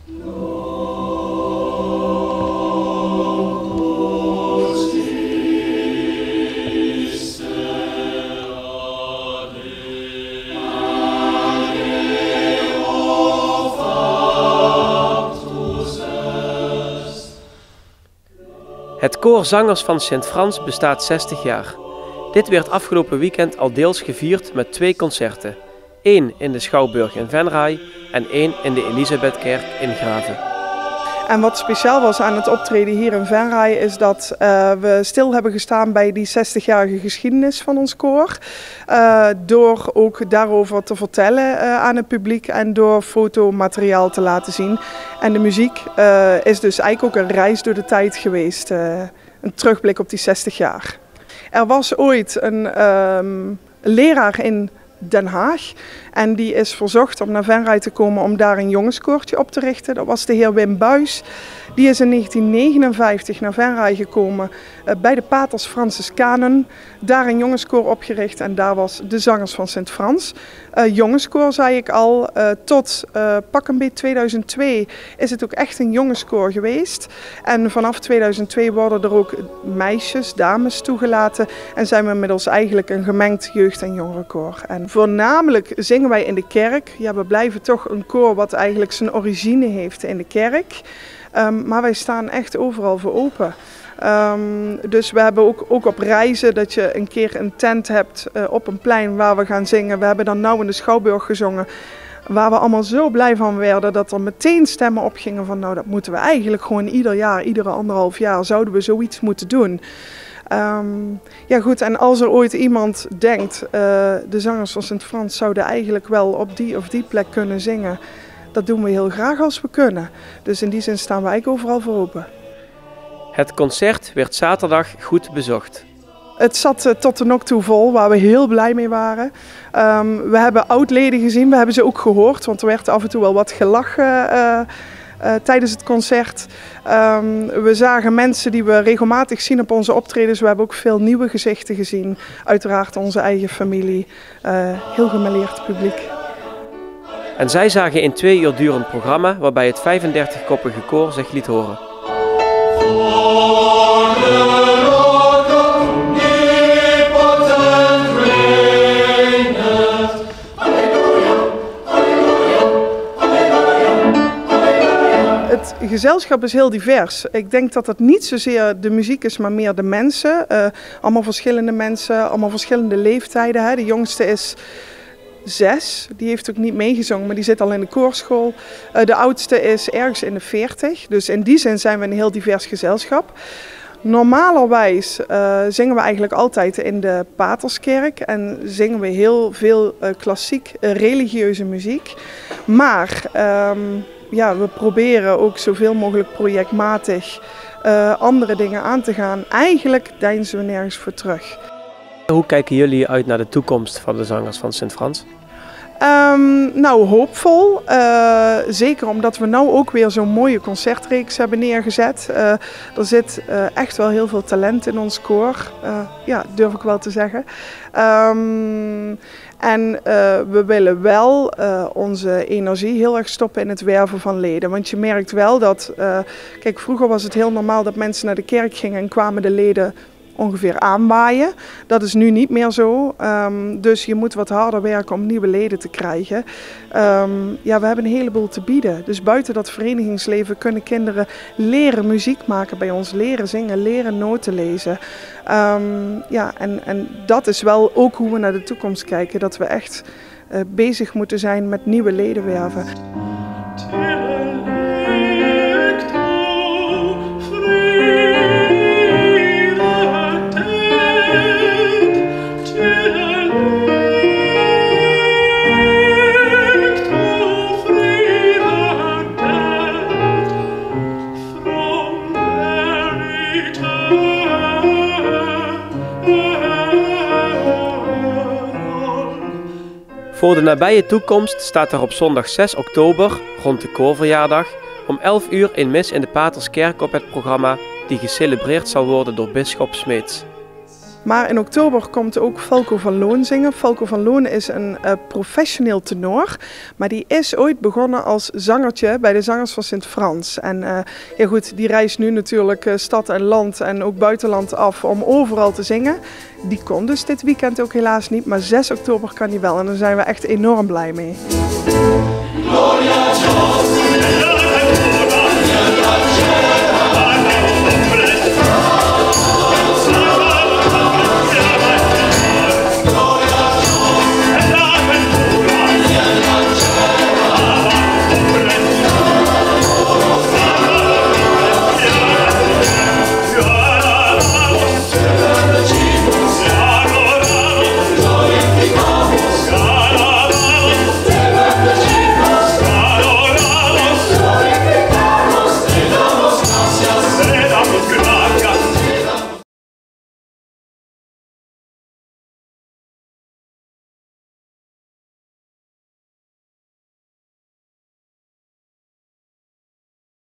Het koor Zangers van Sint-Frans bestaat 60 jaar. Dit werd afgelopen weekend al deels gevierd met 2 concerten. 1 in de Schouwburg in Venray en 1 in de Elisabethkerk in Grave. En wat speciaal was aan het optreden hier in Venray is dat we stil hebben gestaan bij die 60-jarige geschiedenis van ons koor. Door ook daarover te vertellen aan het publiek en door fotomateriaal te laten zien. En de muziek is dus eigenlijk ook een reis door de tijd geweest. Een terugblik op die 60 jaar. Er was ooit een leraar in Den Haag en die is verzocht om naar Venray te komen om daar een jongenskoortje op te richten. Dat was de heer Wim Buijs. Die is in 1959 naar Venray gekomen bij de Paters Franciscanen. Daar een jongenskoor opgericht en daar was de Zangers van Sint-Frans. Jongenskoor zei ik al, tot pak een beetje 2002 is het ook echt een jongenskoor geweest. En vanaf 2002 worden er ook meisjes, dames toegelaten en zijn we inmiddels eigenlijk een gemengd jeugd- en jongerenkoor. En voornamelijk zingen wij in de kerk. Ja, we blijven toch een koor wat eigenlijk zijn origine heeft in de kerk. Maar wij staan echt overal voor open. Dus we hebben ook op reizen dat je een keer een tent hebt op een plein waar we gaan zingen. We hebben dan nou in de Schouwburg gezongen. Waar we allemaal zo blij van werden dat er meteen stemmen opgingen van nou dat moeten we eigenlijk gewoon ieder jaar, iedere 1,5 jaar zouden we zoiets moeten doen. Ja goed, en als er ooit iemand denkt, de Zangers van Sint-Frans zouden eigenlijk wel op die of die plek kunnen zingen. Dat doen we heel graag als we kunnen. Dus in die zin staan we eigenlijk overal voor open. Het concert werd zaterdag goed bezocht. Het zat tot de nok toe vol, waar we heel blij mee waren. We hebben oud-leden gezien, we hebben ze ook gehoord, want er werd af en toe wel wat gelachen tijdens het concert. We zagen mensen die we regelmatig zien op onze optredens. We hebben ook veel nieuwe gezichten gezien. Uiteraard onze eigen familie. Heel gemêleerd publiek. En zij zagen in 2 uur durend programma waarbij het 35-koppige koor zich liet horen. Het gezelschap is heel divers. Ik denk dat het niet zozeer de muziek is, maar meer de mensen. Allemaal verschillende mensen, allemaal verschillende leeftijden. Hè. De jongste is 6, die heeft ook niet meegezongen, maar die zit al in de koorschool. De oudste is ergens in de 40, dus in die zin zijn we een heel divers gezelschap. Normalerwijs zingen we eigenlijk altijd in de Paterskerk en zingen we heel veel klassiek religieuze muziek. Maar ja, we proberen ook zoveel mogelijk projectmatig andere dingen aan te gaan. Eigenlijk deinzen we nergens voor terug. Hoe kijken jullie uit naar de toekomst van de Zangers van Sint-Frans? Nou, hoopvol. Zeker omdat we nou ook weer zo'n mooie concertreeks hebben neergezet. Er zit echt wel heel veel talent in ons koor. Ja, durf ik wel te zeggen. En we willen wel onze energie heel erg stoppen in het werven van leden. Want je merkt wel dat, kijk, vroeger was het heel normaal dat mensen naar de kerk gingen en kwamen de leden ongeveer aanwaaien. Dat is nu niet meer zo. Dus je moet wat harder werken om nieuwe leden te krijgen. Ja, we hebben een heleboel te bieden. Dus buiten dat verenigingsleven kunnen kinderen leren muziek maken bij ons, leren zingen, leren noten lezen. Ja, en dat is wel ook hoe we naar de toekomst kijken. Dat we echt bezig moeten zijn met nieuwe leden werven. Voor de nabije toekomst staat er op zondag 6 oktober, rond de koorverjaardag, om 11 uur een mis in de Paterskerk op het programma die gecelebreerd zal worden door bisschop Smeets. Maar in oktober komt ook Falco van Loon zingen. Falco van Loon is een professioneel tenor. Maar die is ooit begonnen als zangertje bij de Zangers van Sint-Frans. En ja goed, die reist nu natuurlijk stad en land en ook buitenland af om overal te zingen. Die kon dus dit weekend ook helaas niet, maar 6 oktober kan die wel. En daar zijn we echt enorm blij mee. Gloria,